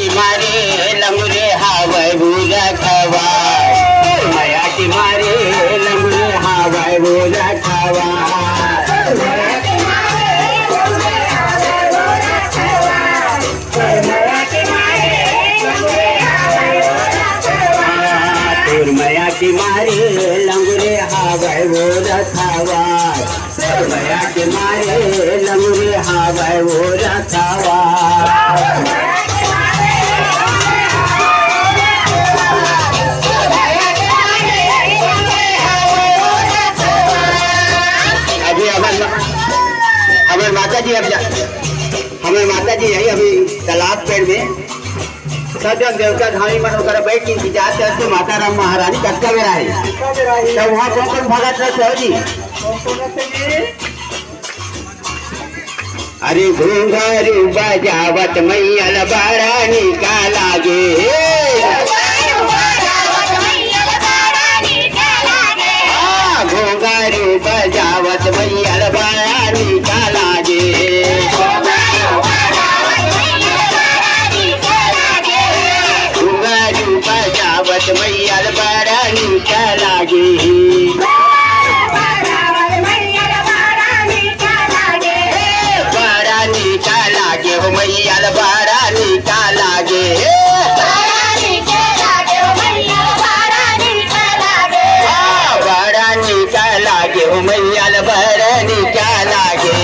की मारे लंगरे हावय बुरा खवा माया की मारे लंगरे हावय बुरा खवा मया की मारे लंगरे हावय बुरा खवा मया की मारे लंगरे हावय बुरा खवा हमारे माता जी यही अभी तालाब पेड़ में सजग देवता धामी मन होकर बैठ के इंतजार करते माता राम महारानी कटका में रहे तो वहाँ कौन भगत रहे जी। अरे घूंघरू बजावत मैयल बड़ा निकाला गे घूंघरू बजावत मैयल बड़ा निकाला गे घूंघरू बजावत मैयल बड़ा निकाला गे हो मैयल बड़ा निकाला गे बड़ा निकाला गे हो मैयल बड़ा निकाला गे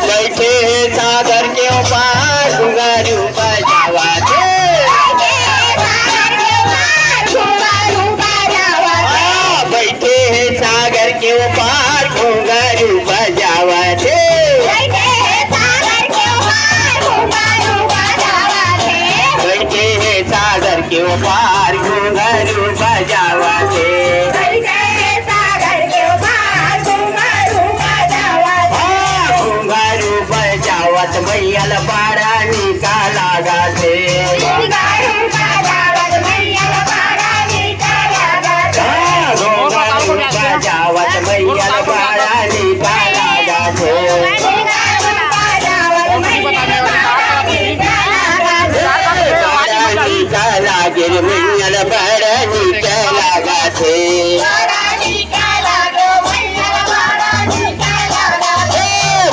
बैठे सागर के ऊपर घुंघरू बजावा बैठे सागर के ऊपर घुंघरू बजावा थे बैठे सागर के ऊपर घुंघरू बजावा थे घुंघरू बजावत मैयल बड़ा निकाला गे बजावत मैयल बड़ा निकाला निकाला गे मैयल बड़ा निकाला गे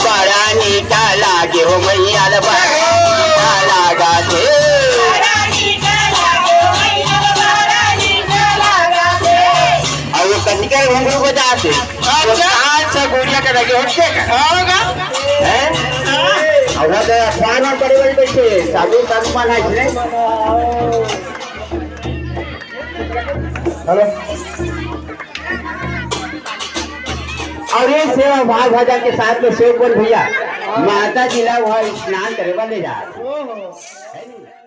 बड़ा निकाला गे हो मैयल बड़ा निकाला गे कनिका घुंघरू बजाते अच्छा गुड़िया के लगे होते होगा हैं औरा तो अखबार में पड़े वाली बैठे साधु साधुमान है इसने हेलो और ये सेवा भाग भजन के साथ में सेवक भैया माता जी ला वहाँ स्नान करे वाले जा रहे हैं